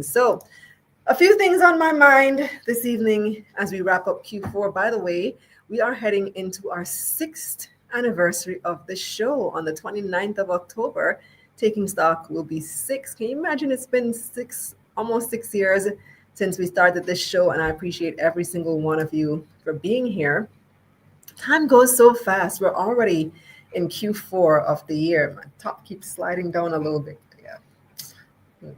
So, a few things on my mind this evening as we wrap up Q4. By the way, we are heading into our sixth anniversary of the show on the 29th of October. Taking stock will be six. Can you imagine? It's been almost 6 years since we started this show, and I appreciate every single one of you for being here. Time goes so fast. We're already in Q4 of the year. My top keeps sliding down a little bit. Yeah,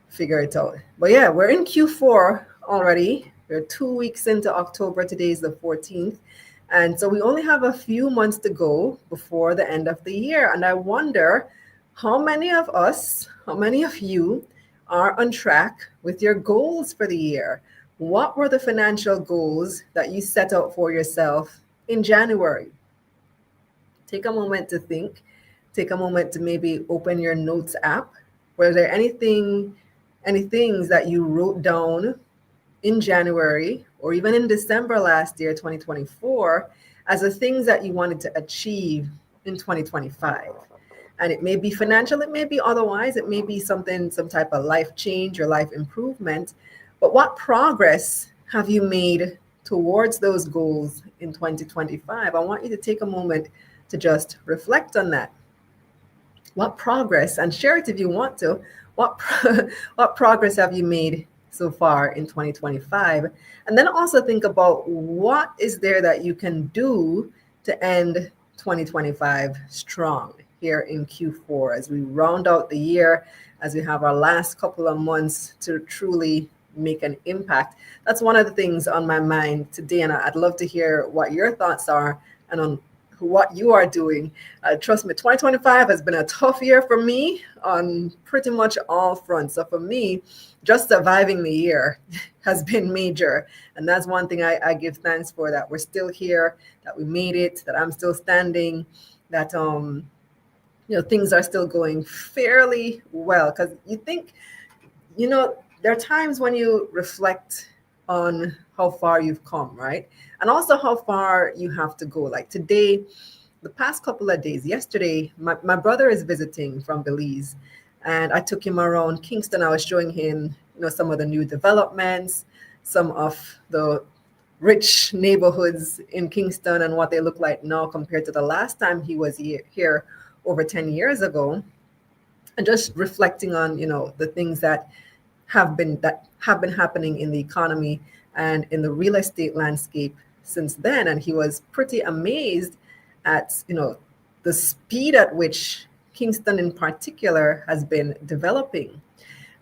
figure it out. But yeah, we're in Q4 already. We're 2 weeks into October. Today is the 14th. And so we only have a few months to go before the end of the year. And I wonder how many of us, how many of you are on track with your goals for the year? What were the financial goals that you set out for yourself in January? Take a moment to think. Take a moment to maybe open your notes app. Were there any things that you wrote down in January or even in December last year, 2024, as the things that you wanted to achieve in 2025? And it may be financial, it may be otherwise, it may be something, some type of life change or life improvement. But what progress have you made towards those goals in 2025? I want you to take a moment to just reflect on that. What progress, and share it if you want to, what progress have you made so far in 2025? And then also think about what is there that you can do to end 2025 strong here in Q4 as we round out the year, as we have our last couple of months to truly make an impact. That's one of the things on my mind today, and I'd love to hear what your thoughts are and on what you are doing. Trust me, 2025 has been a tough year for me on pretty much all fronts. So for me, just surviving the year has been major. And that's one thing I give thanks for, that we're still here, that we made it, that I'm still standing, that things are still going fairly well. Because you think, there are times when you reflect on how far you've come, right? And also how far you have to go. Like today, the past couple of days, yesterday, my brother is visiting from Belize, and I took him around Kingston. I was showing him, some of the new developments, some of the rich neighborhoods in Kingston and what they look like now compared to the last time he was here over 10 years ago. And just reflecting on, the things that have been happening in the economy and in the real estate landscape since then. And he was pretty amazed at the speed at which Kingston in particular has been developing.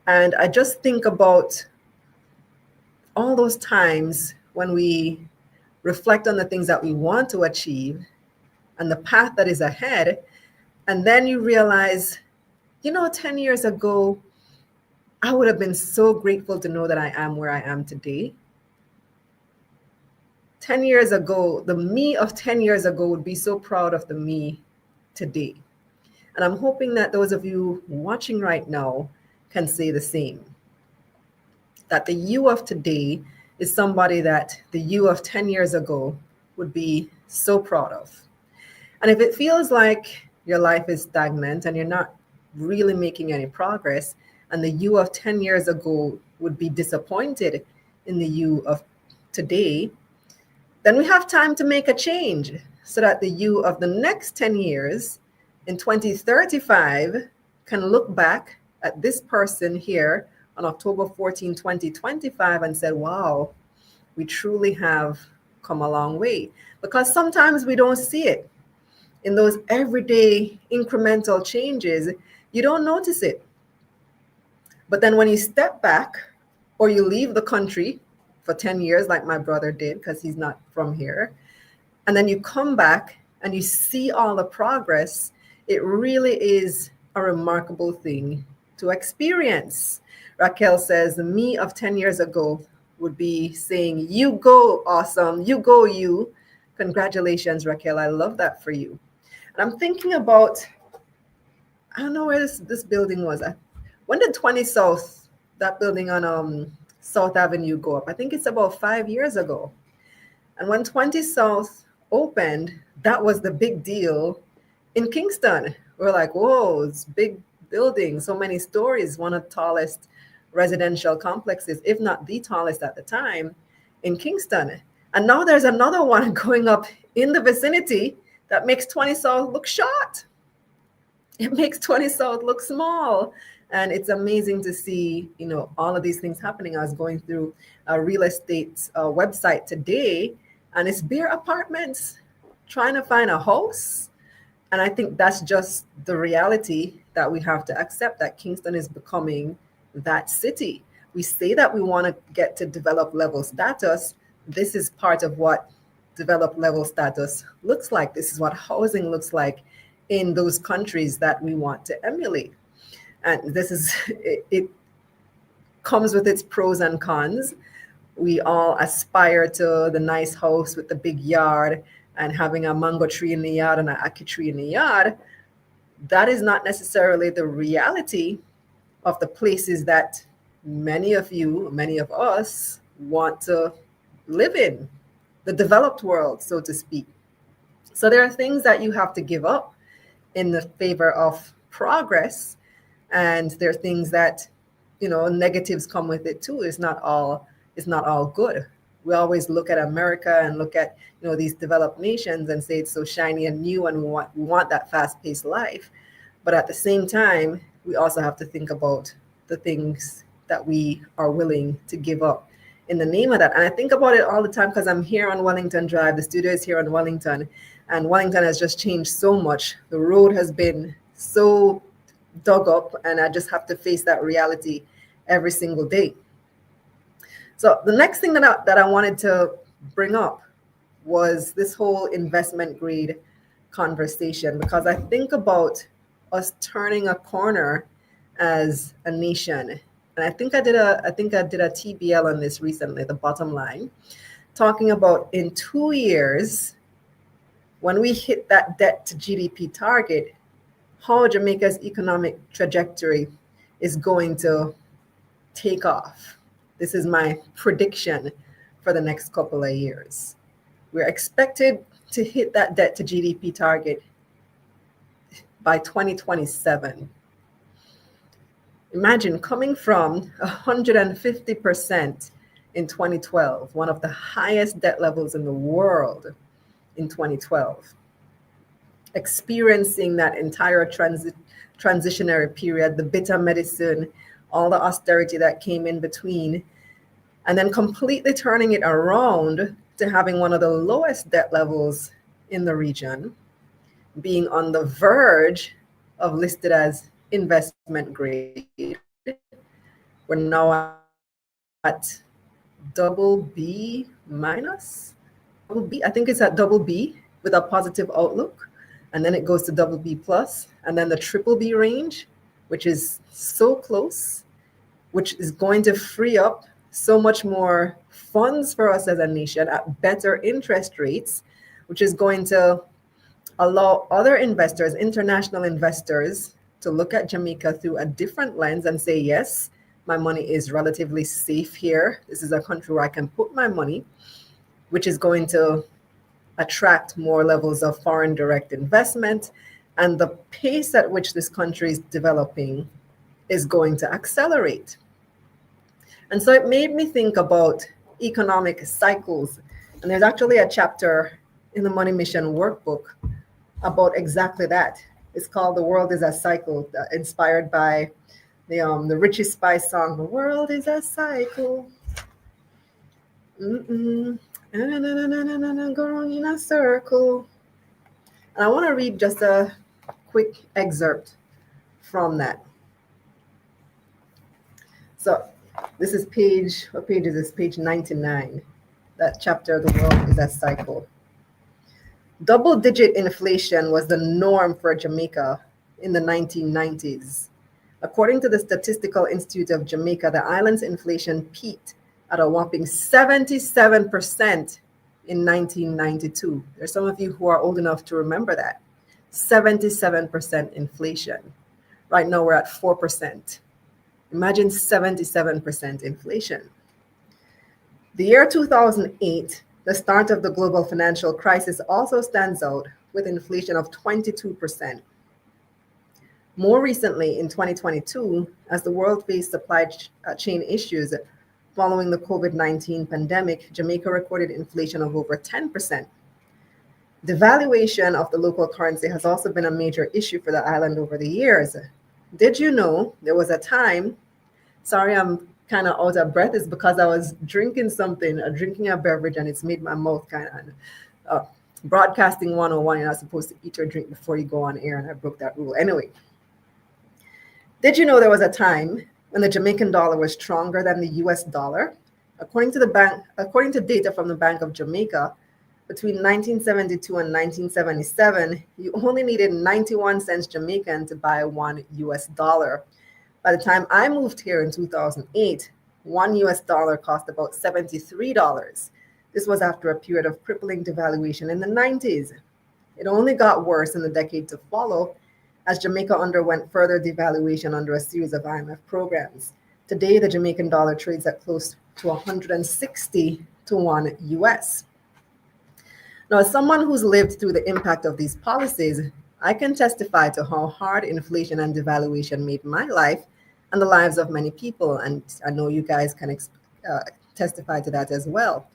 And I just think about all those times when we reflect on the things that we want to achieve and the path that is ahead, and then you realize, 10 years ago I would have been so grateful to know that I am where I am today. 10 years ago, the me of 10 years ago would be so proud of the me today. And I'm hoping that those of you watching right now can say the same. That the you of today is somebody that the you of 10 years ago would be so proud of. And if it feels like your life is stagnant and you're not really making any progress, and the you of 10 years ago would be disappointed in the you of today, then we have time to make a change so that the you of the next 10 years in 2035 can look back at this person here on October 14, 2025 and said, wow, we truly have come a long way. Because sometimes we don't see it. In those everyday incremental changes, you don't notice it. But then when you step back or you leave the country for 10 years, like my brother did, because he's not from here, and then you come back and you see all the progress, it really is a remarkable thing to experience. Raquel says, the me of 10 years ago would be saying, you go, awesome, you go, you. Congratulations, Raquel. I love that for you. And I'm thinking about, I don't know where this building was. When did 20 South, that building on South Avenue, go up? I think it's about 5 years ago. And when 20 South opened, that was the big deal in Kingston. We're like, whoa, it's big building, so many stories, one of the tallest residential complexes, if not the tallest at the time, in Kingston. And now there's another one going up in the vicinity that makes 20 South look short. It makes 20 South look small. And it's amazing to see, all of these things happening. I was going through a real estate website today, and it's bare apartments trying to find a house. And I think that's just the reality that we have to accept, that Kingston is becoming that city. We say that we want to get to developed level status. This is part of what developed level status looks like. This is what housing looks like in those countries that we want to emulate. And this is, it comes with its pros and cons. We all aspire to the nice house with the big yard and having a mango tree in the yard and an ackee tree in the yard. That is not necessarily the reality of the places that many of us want to live in, the developed world, so to speak. So there are things that you have to give up in the favor of progress, and there are things that, negatives come with it too. It's not all good. We always look at America and look at, these developed nations and say it's so shiny and new, and we want that fast-paced life. But at the same time, we also have to think about the things that we are willing to give up in the name of that. And I think about it all the time because I'm here on Wellington Drive. The studio is here on Wellington, and Wellington has just changed so much. The road has been so dug up, and I just have to face that reality every single day. So the next thing that I wanted to bring up was this whole investment grade conversation, because I think about us turning a corner as a nation. And I think I did a TBL on this recently, the bottom line, talking about in 2 years, when we hit that debt to GDP target, how Jamaica's economic trajectory is going to take off. This is my prediction for the next couple of years. We're expected to hit that debt to GDP target by 2027. Imagine coming from 150% in 2012, one of the highest debt levels in the world in 2012, experiencing that entire transitionary period, the bitter medicine, all the austerity that came in between, and then completely turning it around to having one of the lowest debt levels in the region, being on the verge of listed as investment grade. We're now at double B minus, double B. I think it's at double B with a positive outlook. And then it goes to double B plus, and then the triple B range, which is so close, which is going to free up so much more funds for us as a nation at better interest rates, which is going to allow other investors, international investors, to look at Jamaica through a different lens and say, yes, my money is relatively safe here. This is a country where I can put my money, which is going to attract more levels of foreign direct investment. And the pace at which this country is developing is going to accelerate. And so it made me think about economic cycles. And there's actually a chapter in the Money Mission workbook about exactly that. It's called The World is a Cycle, inspired by the Richie Spice song, The World is a Cycle. Go wrong in a circle. And I want to read just a quick excerpt from that. So this is what page is this? Page 99. That chapter, The World is a Cycle. Double-digit inflation was the norm for Jamaica in the 1990s. According to the Statistical Institute of Jamaica, the island's inflation peaked at a whopping 77% in 1992. There's some of you who are old enough to remember that. 77% inflation. Right now we're at 4%. Imagine 77% inflation. The year 2008, the start of the global financial crisis, also stands out with inflation of 22%. More recently, in 2022, as the world faced supply chain issues following the COVID-19 pandemic, Jamaica recorded inflation of over 10%. Devaluation of the local currency has also been a major issue for the island over the years. Did you know there was a time? Sorry, I'm kind of out of breath. It's because I was drinking something, drinking a beverage, and it's made my mouth kind of broadcasting 101. You're not supposed to eat or drink before you go on air, and I broke that rule. Anyway, did you know there was a time when the Jamaican dollar was stronger than the US dollar? According to data from the Bank of Jamaica, between 1972 and 1977, you only needed 91 cents Jamaican to buy $1. By the time I moved here in 2008, $1 cost about $73. This was after a period of crippling devaluation in the 90s. It only got worse in the decade to follow as Jamaica underwent further devaluation under a series of IMF programs. Today, the Jamaican dollar trades at close to 160 to 1 US. Now, as someone who's lived through the impact of these policies, I can testify to how hard inflation and devaluation made my life and the lives of many people. And I know you guys can testify to that as well.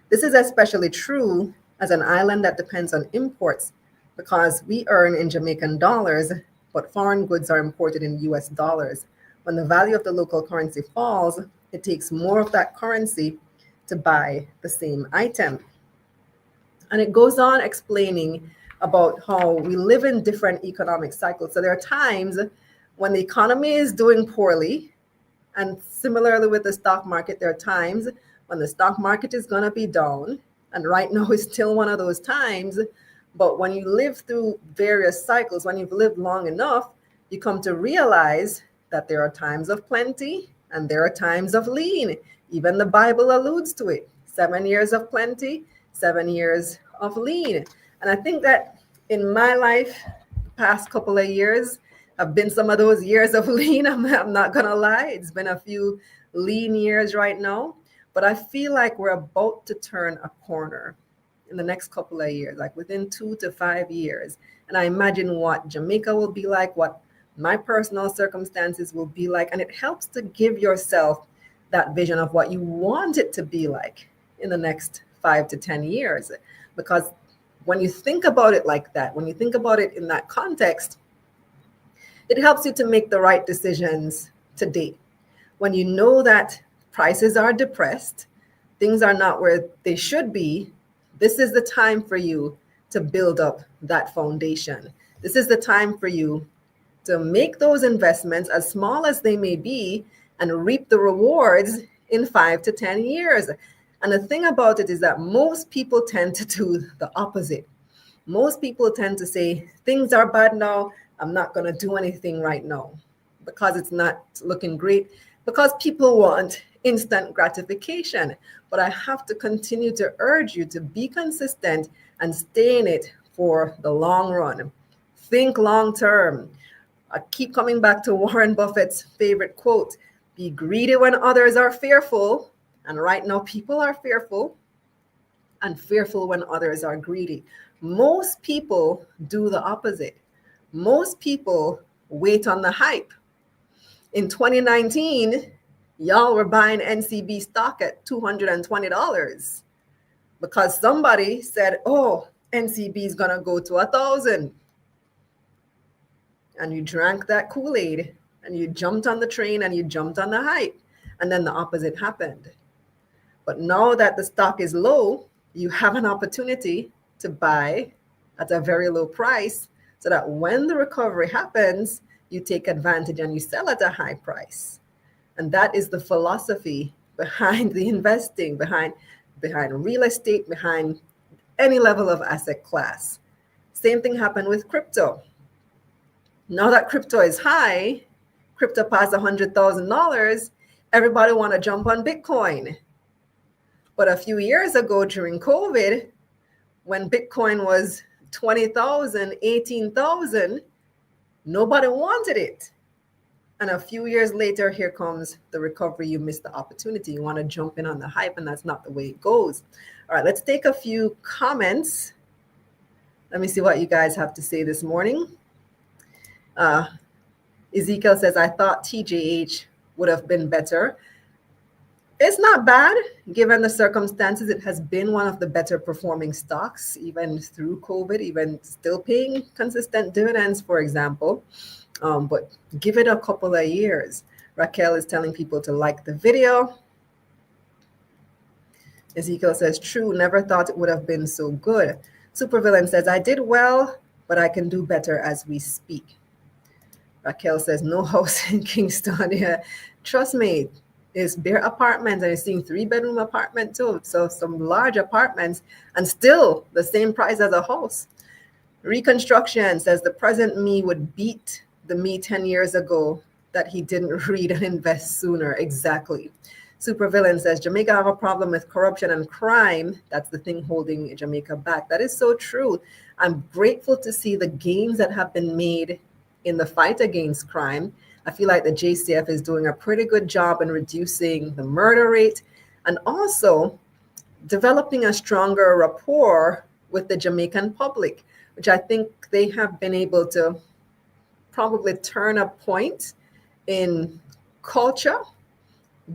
This is especially true as an island that depends on imports because we earn in Jamaican dollars, but foreign goods are imported in US dollars. When the value of the local currency falls, it takes more of that currency to buy the same item. And it goes on explaining about how we live in different economic cycles. So there are times when the economy is doing poorly, and similarly with the stock market, there are times when the stock market is going to be down. And right now is still one of those times. But when you live through various cycles, when you've lived long enough, you come to realize that there are times of plenty and there are times of lean. Even the Bible alludes to it. 7 years of plenty, 7 years of lean. And I think that in my life, the past couple of years have been some of those years of lean. I'm not going to lie. It's been a few lean years right now. But I feel like we're about to turn a corner in the next couple of years, like within 2 to 5 years. And I imagine what Jamaica will be like, what my personal circumstances will be like. And it helps to give yourself that vision of what you want it to be like in the next 5 to 10 years. Because when you think about it like that, when you think about it in that context, it helps you to make the right decisions today. When you know that prices are depressed, things are not where they should be, this is the time for you to build up that foundation. This is the time for you to make those investments, as small as they may be, and reap the rewards in 5 to 10 years. And the thing about it is that most people tend to do the opposite. Most people tend to say, things are bad now, I'm not going to do anything right now because it's not looking great, because people want instant gratification. But I have to continue to urge you to be consistent and stay in it for the long run. Think long term. I keep coming back to Warren Buffett's favorite quote, be greedy when others are fearful. And right now, people are fearful, and fearful when others are greedy. Most people do the opposite. Most people wait on the hype. In 2019, y'all were buying NCB stock at $220 because somebody said, oh, NCB is going to go to 1,000. And you drank that Kool-Aid and you jumped on the train and you jumped on the hype. And then the opposite happened. But now that the stock is low, you have an opportunity to buy at a very low price so that when the recovery happens, you take advantage and you sell at a high price. And that is the philosophy behind the investing, behind real estate, behind any level of asset class. Same thing happened with crypto. Now that crypto is high, crypto past $100,000, everybody want to jump on Bitcoin. But a few years ago during COVID, when Bitcoin was 20,000, 18,000, nobody wanted it. And a few years later, here comes the recovery. You missed the opportunity. You want to jump in on the hype, and that's not the way it goes. All right, let's take a few comments. Let me see what you guys have to say this morning. Ezekiel says, I thought TJH would have been better. It's not bad given the circumstances. It has been one of the better performing stocks, even through COVID, even still paying consistent dividends, for example. But give it a couple of years. Raquel is telling people to like the video. Ezekiel says, true, never thought it would have been so good. Supervillain says, I did well, but I can do better as we speak. Raquel says, no house in Kingston. Yeah, trust me, it's bare apartments, and you're seeing 3-bedroom apartment too. So some large apartments, and still the same price as a house. Reconstruction says the present me would beat the me 10 years ago that he didn't read and invest sooner. Exactly. Supervillain says Jamaica have a problem with corruption and crime. That's the thing holding Jamaica back. That is so true. I'm grateful to see the gains that have been made in the fight against crime. I feel like the JCF is doing a pretty good job in reducing the murder rate and also developing a stronger rapport with the Jamaican public, which I think they have been able to probably turn a point in culture,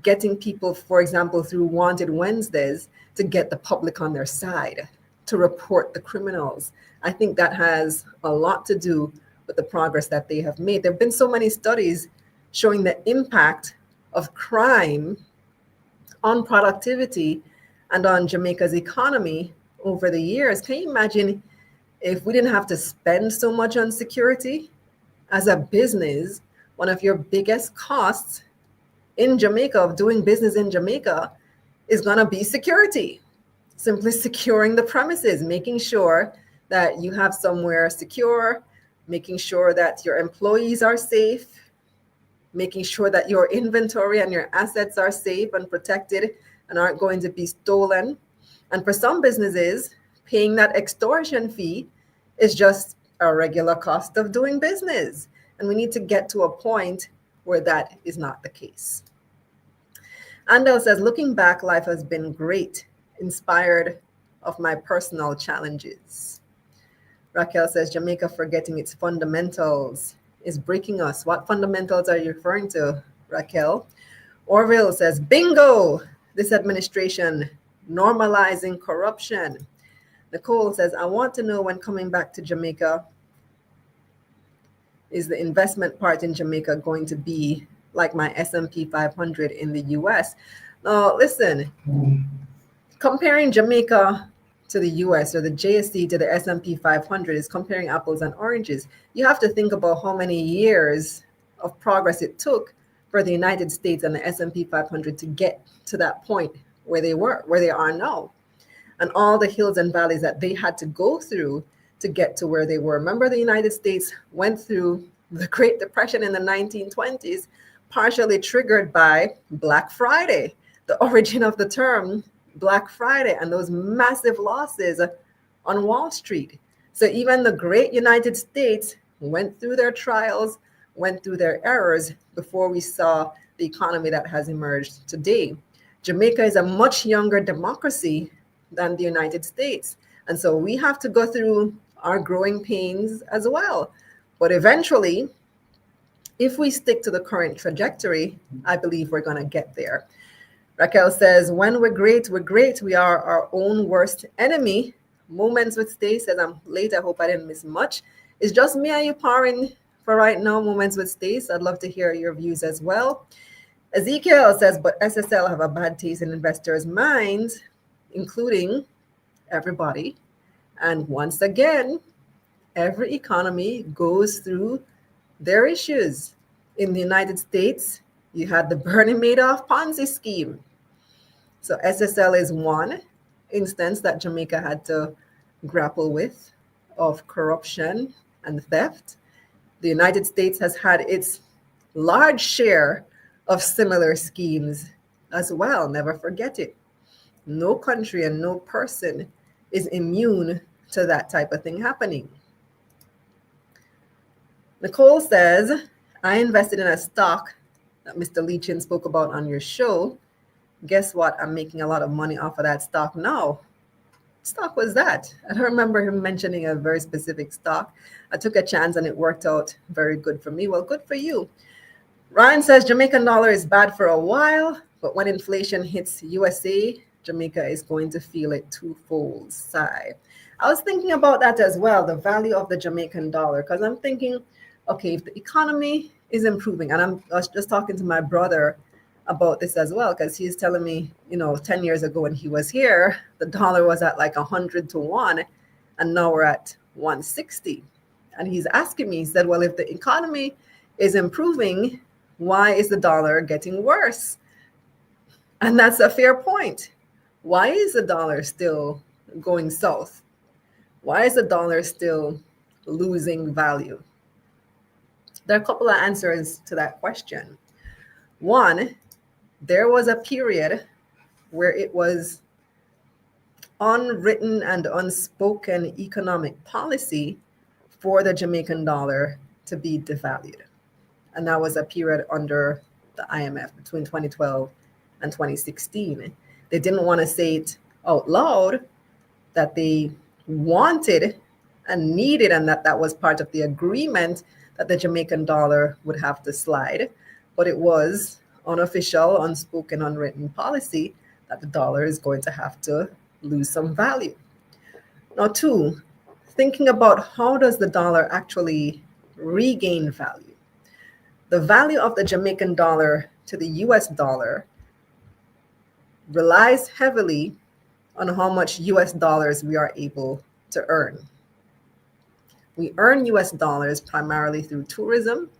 getting people, for example, through Wanted Wednesdays, to get the public on their side, to report the criminals. I think that has a lot to do with the progress that they have made. There have been so many studies showing the impact of crime on productivity and on Jamaica's economy over the years. Can you imagine if we didn't have to spend so much on security? As a business, one of your biggest costs in Jamaica, of doing business in Jamaica, is going to be security. Simply securing the premises, making sure that you have somewhere secure, making sure that your employees are safe, making sure that your inventory and your assets are safe and protected and aren't going to be stolen. And for some businesses, paying that extortion fee is just a regular cost of doing business. And we need to get to a point where that is not the case. Andel says, looking back, life has been great, inspired of my personal challenges. Raquel says, Jamaica forgetting its fundamentals is breaking us. What fundamentals are you referring to, Raquel? Orville says, bingo, this administration normalizing corruption. Nicole says, I want to know when coming back to Jamaica, is the investment part in Jamaica going to be like my S&P 500 in the US? Now, listen, comparing Jamaica to the US or the JSE to the S&P 500 is comparing apples and oranges. You have to think about how many years of progress it took for the United States and the S&P 500 to get to that point where they are now, and all the hills and valleys that they had to go through to get to where they were. Remember, the United States went through the Great Depression in the 1920s, partially triggered by Black Friday, the origin of the term Black Friday, and those massive losses on Wall Street. So even the great United States went through their trials, went through their errors before we saw the economy that has emerged today. Jamaica is a much younger democracy than the United States. And so we have to go through our growing pains as well. But eventually, if we stick to the current trajectory, I believe we're going to get there. Raquel says, when we're great, we're great. We are our own worst enemy. Moments with Stay says, I'm late. I hope I didn't miss much. It's just me and you powering for right now, Moments with Stace. I'd love to hear your views as well. Ezekiel says, but SSL have a bad taste in investors' minds, including everybody. And once again, every economy goes through their issues. In the United States, you had the Bernie Madoff Ponzi scheme. So SSL is one instance that Jamaica had to grapple with of corruption and theft. The United States has had its large share of similar schemes as well. Never forget it. No country and no person is immune to that type of thing happening. Nicole says, I invested in a stock that Mr. Leachin spoke about on your show. Guess what? I'm making a lot of money off of that stock now. stock was that? I don't remember him mentioning a very specific stock. I took a chance and it worked out very good for me. Well, good for you. Ryan says Jamaican dollar is bad for a while, but when inflation hits USA, Jamaica is going to feel it twofold. Sigh. I was thinking about that as well, the value of the Jamaican dollar, because I'm thinking, okay, if the economy is improving, and I was just talking to my brother about this as well, because he's telling me, 10 years ago when he was here, the dollar was at like 100 to 1, and now we're at 160. And he's asking me, he said, well, if the economy is improving, why is the dollar getting worse? And that's a fair point. Why is the dollar still going south? Why is the dollar still losing value? There are a couple of answers to that question. One, there was a period where it was unwritten and unspoken economic policy for the Jamaican dollar to be devalued. And that was a period under the IMF between 2012 and 2016. They didn't want to say it out loud that they wanted and needed, and that was part of the agreement that the Jamaican dollar would have to slide. But it was unofficial, unspoken, unwritten policy that the dollar is going to have to lose some value. Now, two, thinking about how does the dollar actually regain value? The value of the Jamaican dollar to the US dollar relies heavily on how much US dollars we are able to earn. We earn US dollars primarily through tourism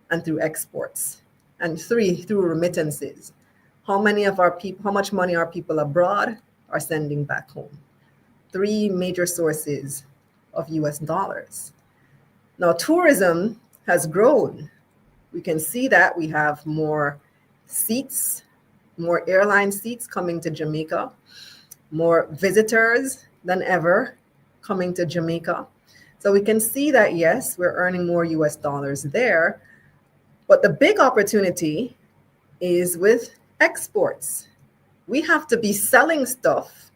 and through exports. And three, through remittances. How much money our people abroad are sending back home. Three major sources of US dollars. Now, tourism has grown. We can see that we have more seats, more airline seats coming to Jamaica, more visitors than ever coming to Jamaica. So we can see that, yes, we're earning more US dollars there. But the big opportunity is with exports. We have to be selling stuff,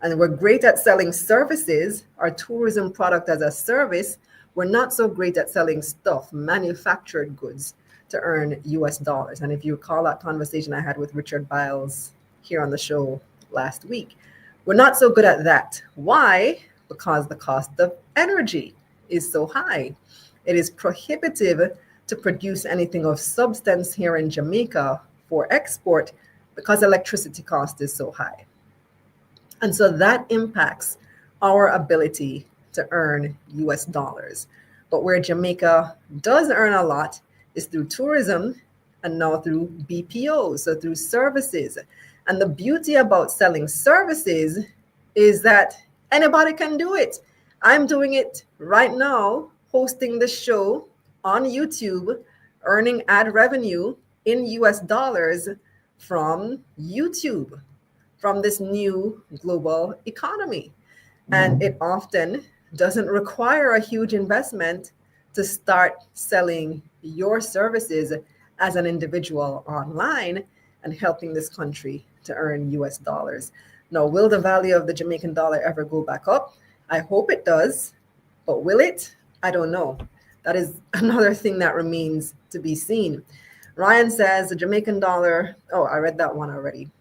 and we're great at selling services. Our tourism product as a service, we're not so great at selling stuff, manufactured goods, to earn US dollars. And if you recall that conversation I had with Richard Biles here on the show last week, we're not so good at that. Why? Because the cost of energy is so high. It is prohibitive to produce anything of substance here in Jamaica for export because electricity cost is so high. And so that impacts our ability to earn US dollars. But where Jamaica does earn a lot is through tourism and now through BPOs, so through services. And the beauty about selling services is that anybody can do it. I'm doing it right now, hosting the show on YouTube, earning ad revenue in US dollars from YouTube, from this new global economy. And it often doesn't require a huge investment to start selling your services as an individual online and helping this country to earn US dollars. Now, will the value of the Jamaican dollar ever go back up? I hope it does, but will it? I don't know. That is another thing that remains to be seen. Ryan says the Jamaican dollar, oh, I read that one already.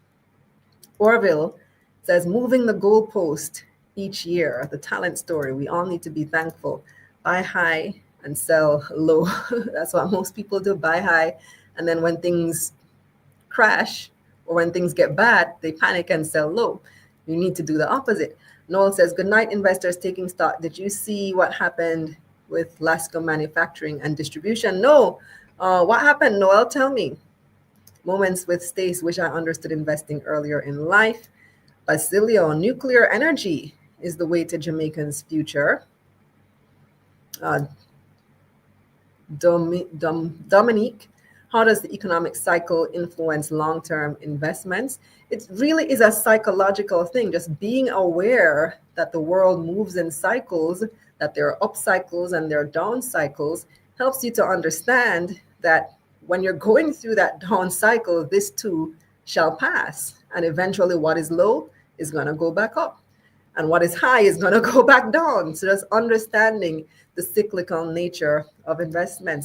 Orville says moving the goalpost each year, the talent story. We all need to be thankful. Buy high and sell low. That's what most people do, buy high. And then when things crash or when things get bad, they panic and sell low. You need to do the opposite. Noel says, good night, investors taking stock. Did you see what happened with Lasco manufacturing and distribution? No. What happened, Noel? Tell me. Moments with Stace, wish I understood investing earlier in life. Basilio, nuclear energy is the way to Jamaicans' future. Dominique, how does the economic cycle influence long-term investments? It really is a psychological thing, just being aware that the world moves in cycles, that there are up cycles and there are down cycles, helps you to understand that when you're going through that down cycle, this too shall pass. And eventually what is low is going to go back up. and what is high is going to go back down. So just understanding the cyclical nature of investments.